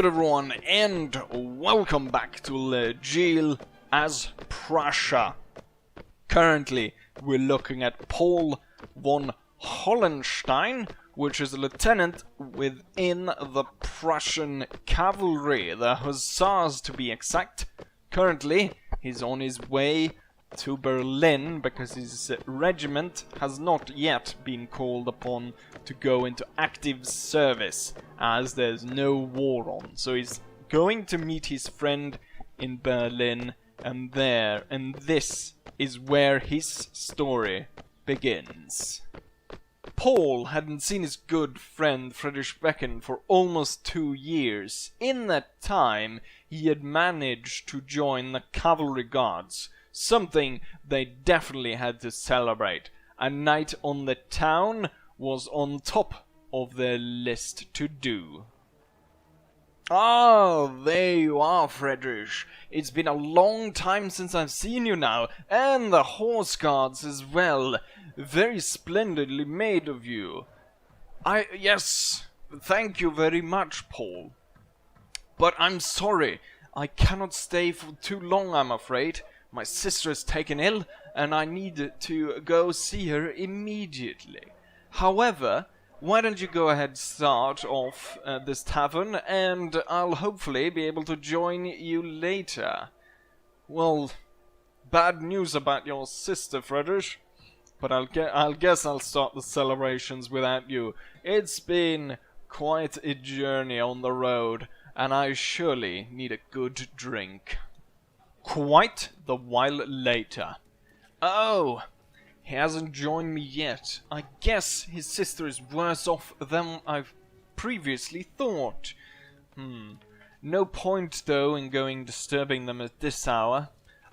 good everyone, and welcome back to Legil as Prussia. Currently, we're looking at Paul von Hollenstein, which is a lieutenant within the Prussian cavalry, the hussars to be exact. Currently, he's on his way to Berlin because his regiment has not yet been called upon to go into active service, as there's no war on. So he's going to meet his friend in Berlin, and this is where his story begins. Paul hadn't seen his good friend Friedrich Becken for almost 2 years. In that time, he had managed to join the cavalry guards, something they definitely had to celebrate. A night on the town was on top of their list to do. Ah, there you are, Friedrich. It's been a long time since I've seen you now, and the horse guards as well. Very splendidly made of you. Yes, thank you very much, Paul. But I'm sorry, I cannot stay for too long, I'm afraid. My sister is taken ill, and I need to go see her immediately. However, why don't you go ahead, start off this tavern, and I'll hopefully be able to join you later. Well, bad news about your sister, Friedrich, but I'll guess I'll start the celebrations without you. It's been quite a journey on the road, and I surely need a good drink. Quite the while later. Oh, he hasn't joined me yet. I guess his sister is worse off than I've previously thought. No point, though, in going disturbing them at this hour.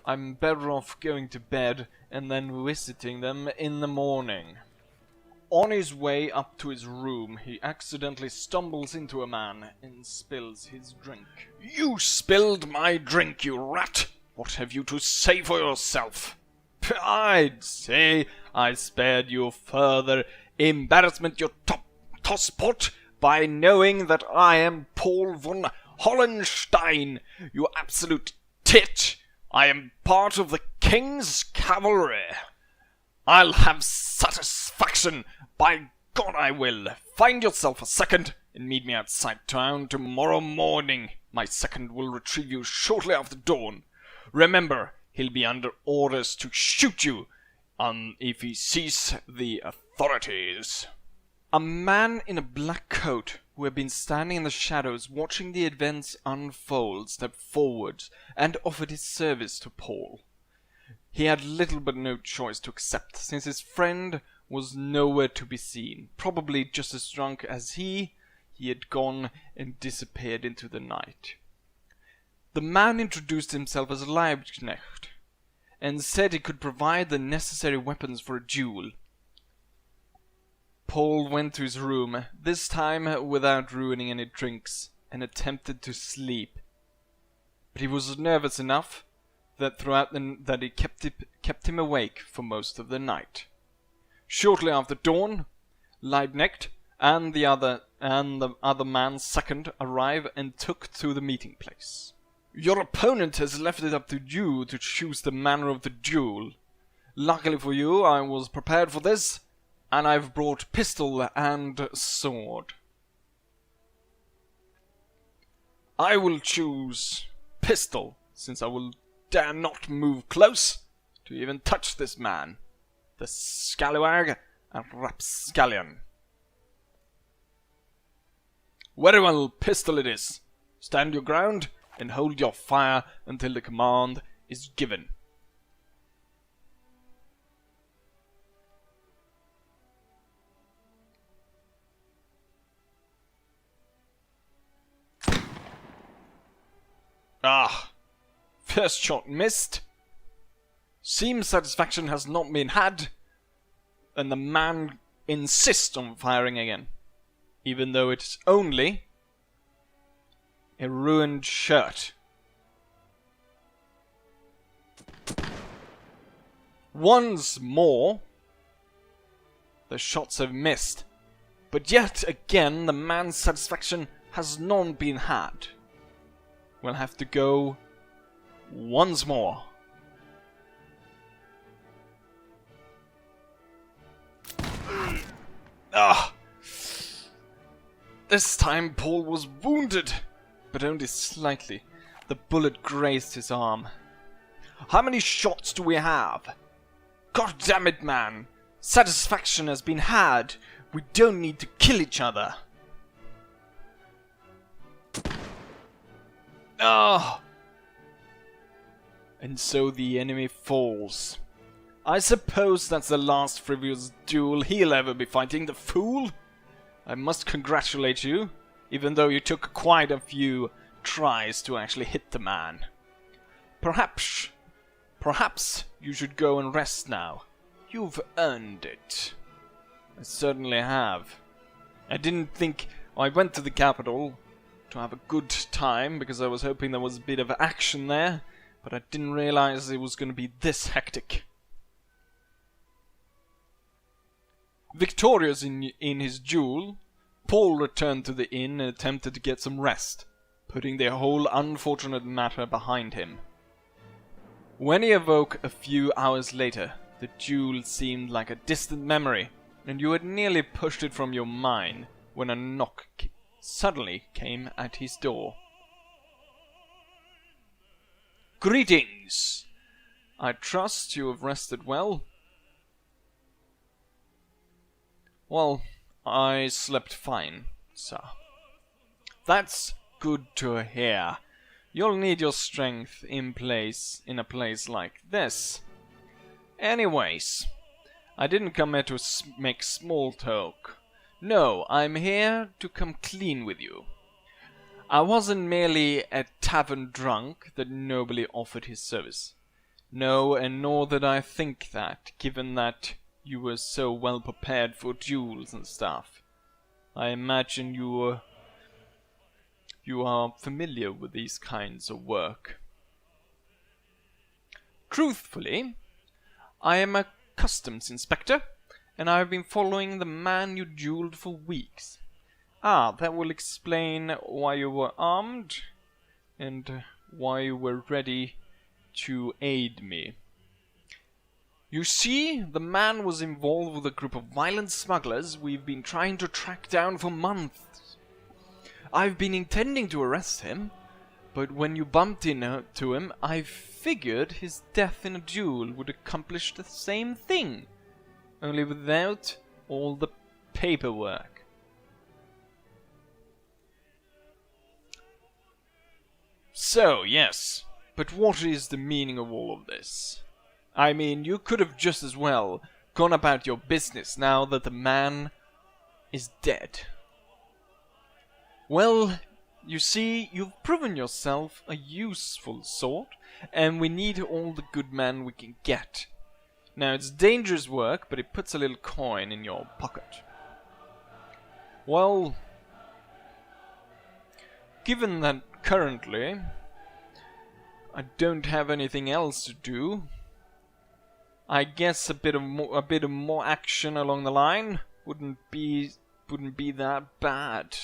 I'm better off going to bed and then visiting them in the morning. On his way up to his room, he accidentally stumbles into a man and spills his drink. You spilled my drink, you rat! What have you to say for yourself? I'd say I spared you further embarrassment, you tosspot, by knowing that I am Paul von Hollenstein, you absolute tit. I am part of the King's cavalry. I'll have satisfaction, by God I will. Find yourself a second and meet me outside town tomorrow morning. My second will retrieve you shortly after dawn. Remember, he'll be under orders to shoot you if he sees the authorities. A man in a black coat, who had been standing in the shadows watching the events unfold, stepped forward and offered his service to Paul. He had little but no choice to accept, since his friend was nowhere to be seen. Probably just as drunk as he had gone and disappeared into the night. The man introduced himself as a Leibknecht, and said he could provide the necessary weapons for a duel. Paul went to his room, this time without ruining any drinks, and attempted to sleep. But he was nervous enough that that it kept him awake for most of the night. Shortly after dawn, Leibknecht and the other man's second arrived and took to the meeting place. Your opponent has left it up to you to choose the manner of the duel. Luckily for you, I was prepared for this, and I've brought pistol and sword. I will choose pistol, since I will dare not move close to even touch this man, the scallywag and rapscallion. Very well, pistol it is. Stand your ground and hold your fire until the command is given. Ah, first shot missed. Seems satisfaction has not been had, and the man insists on firing again, even though it's only a ruined shirt. Once more, the shots have missed, but yet again the man's satisfaction has not been had. we'll have to go once more. Ah! This time Paul was wounded, but only slightly. The bullet grazed his arm. How many shots do we have? God damn it, man! Satisfaction has been had. We don't need to kill each other. Ah! And so the enemy falls. I suppose that's the last frivolous duel he'll ever be fighting, the fool! I must congratulate you, even though you took quite a few tries to actually hit the man. Perhaps you should go and rest now. You've earned it. I certainly have. I went to the capital to have a good time because I was hoping there was a bit of action there, but I didn't realize it was going to be this hectic. Victorious in his duel, Paul returned to the inn and attempted to get some rest, putting the whole unfortunate matter behind him. When he awoke a few hours later, the duel seemed like a distant memory, and you had nearly pushed it from your mind when a knock suddenly came at his door. Greetings! I trust you have rested well. Well, I slept fine, sir. That's good to hear. You'll need your strength in a place like this. Anyways, I didn't come here to make small talk. No, I'm here to come clean with you. I wasn't merely a tavern drunk that nobly offered his service. No, and nor did I think that, given that you were so well prepared for duels and stuff. I imagine you are familiar with these kinds of work. Truthfully, I am a customs inspector, and I have been following the man you dueled for weeks. Ah, that will explain why you were armed, and why you were ready to aid me. You see, the man was involved with a group of violent smugglers we've been trying to track down for months. I've been intending to arrest him, but when you bumped into him, I figured his death in a duel would accomplish the same thing, only without all the paperwork. So, yes, but what is the meaning of all of this? I mean, you could have just as well gone about your business now that the man is dead. Well, you see, you've proven yourself a useful sort, and we need all the good men we can get. Now, it's dangerous work, but it puts a little coin in your pocket. Well, given that currently I don't have anything else to do, I guess a bit of more action along the line wouldn't be that bad.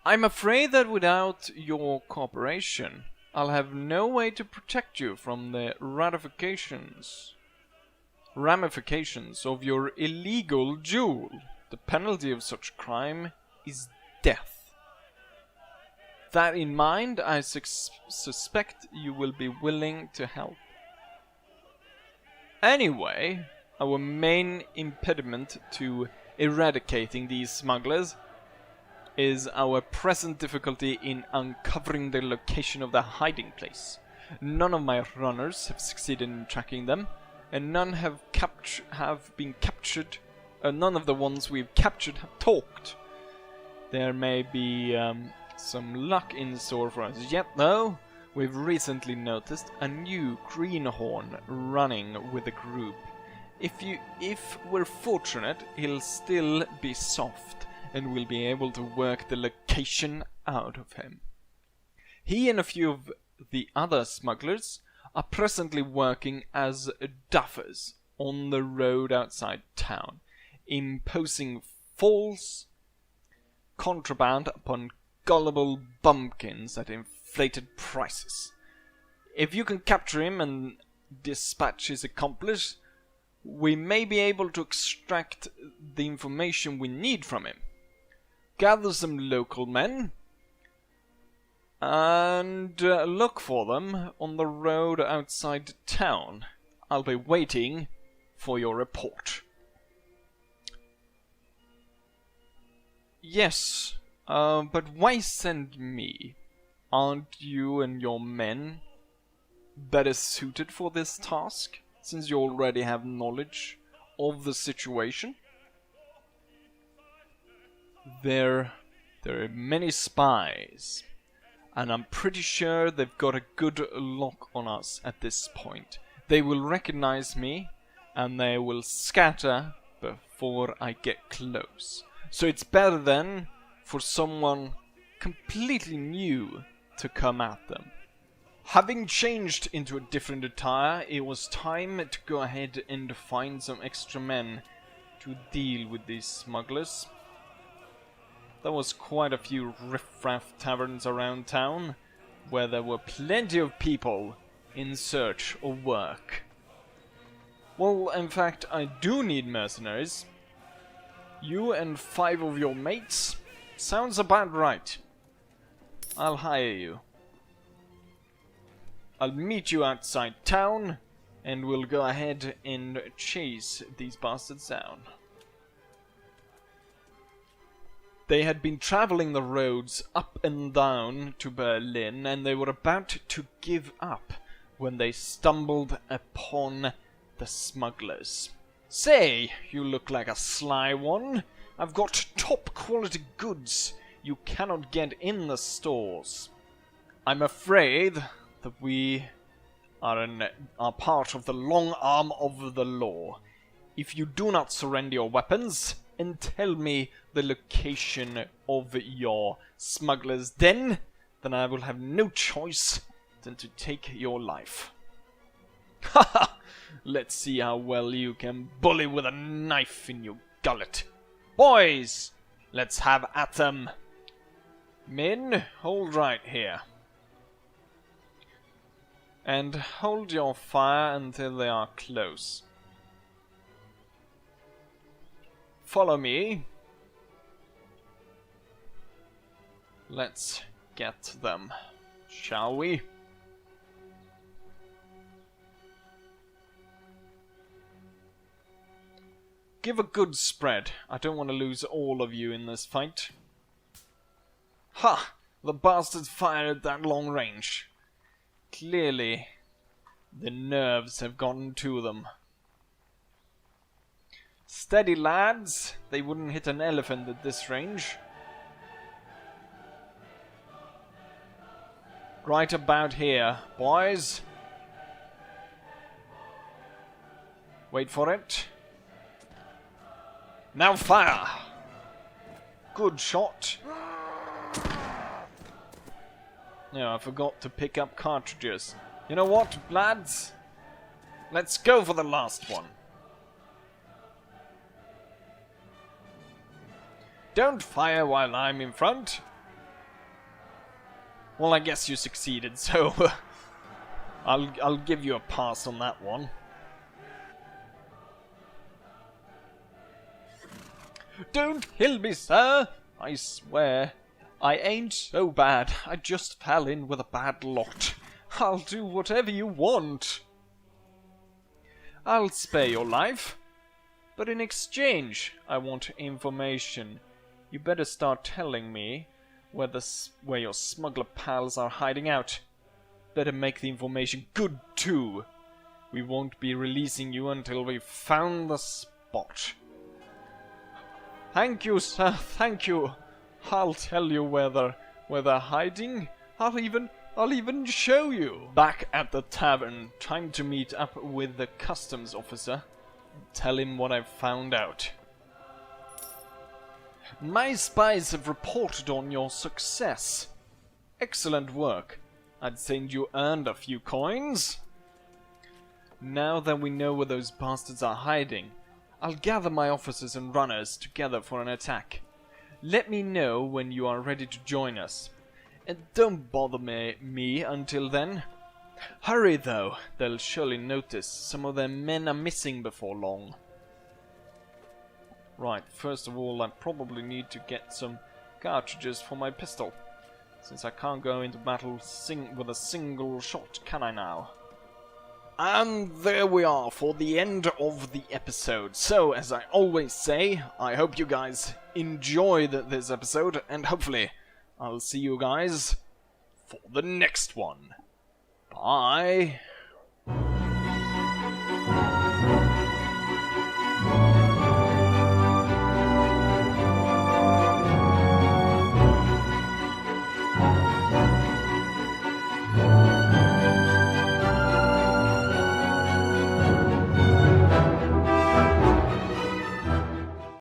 I'm afraid that without your cooperation, I'll have no way to protect you from the ramifications of your illegal duel. The penalty of such crime is death. That in mind, I suspect you will be willing to help. Anyway, our main impediment to eradicating these smugglers is our present difficulty in uncovering the location of their hiding place. None of my runners have succeeded in tracking them, and none have been captured. None of the ones we've captured have talked. There may be some luck in store for us yet, though. We've recently noticed a new greenhorn running with the group. If we're fortunate, he'll still be soft, and we'll be able to work the location out of him. He and a few of the other smugglers are presently working as duffers on the road outside town, imposing false contraband upon gullible bumpkins at inflated prices. If you can capture him and dispatch his accomplice, we may be able to extract the information we need from him. Gather some local men and look for them on the road outside town. I'll be waiting for your report. Yes, but why send me? Aren't you and your men better suited for this task, since you already have knowledge of the situation? There are many spies, and I'm pretty sure they've got a good lock on us at this point. They will recognize me, and they will scatter before I get close. So it's better then for someone completely new to come at them. Having changed into a different attire, it was time to go ahead and find some extra men to deal with these smugglers. There was quite a few riff-raff taverns around town, where there were plenty of people in search of work. Well, in fact, I do need mercenaries. You and 5 of your mates? Sounds about right. I'll hire you. I'll meet you outside town, and we'll go ahead and chase these bastards down. They had been traveling the roads up and down to Berlin, and they were about to give up when they stumbled upon the smugglers. Say, you look like a sly one. I've got top quality goods you cannot get in the stores. I'm afraid that we are part of the long arm of the law. If you do not surrender your weapons and tell me the location of your smuggler's den, then I will have no choice than to take your life. Haha! Let's see how well you can bully with a knife in your gullet. Boys, let's have at them. Men, hold right here. And hold your fire until they are close. Follow me. Let's get them, shall we? Give a good spread. I don't want to lose all of you in this fight. Ha! The bastards fired at that long range. Clearly, the nerves have gotten to them. Steady, lads. They wouldn't hit an elephant at this range. Right about here, boys. Wait for it. Now fire! Good shot. Yeah, I forgot to pick up cartridges. You know what, lads? Let's go for the last one. Don't fire while I'm in front. Well, I guess you succeeded, so I'll give you a pass on that one. Don't kill me, sir! I swear, I ain't so bad. I just fell in with a bad lot. I'll do whatever you want. I'll spare your life, but in exchange, I want information. You better start telling me where your smuggler pals are hiding out. Better make the information good, too. We won't be releasing you until we've found the spot. Thank you, sir, thank you. I'll tell you where they're hiding. I'll even show you. Back at the tavern, time to meet up with the customs officer. Tell him what I've found out. My spies have reported on your success. Excellent work. I'd say you earned a few coins. Now that we know where those bastards are hiding, I'll gather my officers and runners together for an attack. Let me know when you are ready to join us. And don't bother me until then. Hurry though, they'll surely notice some of their men are missing before long. Right, first of all I probably need to get some cartridges for my pistol, since I can't go into battle with a single shot, can I now? And there we are for the end of the episode. So, as I always say, I hope you guys enjoyed this episode, and hopefully I'll see you guys for the next one. Bye!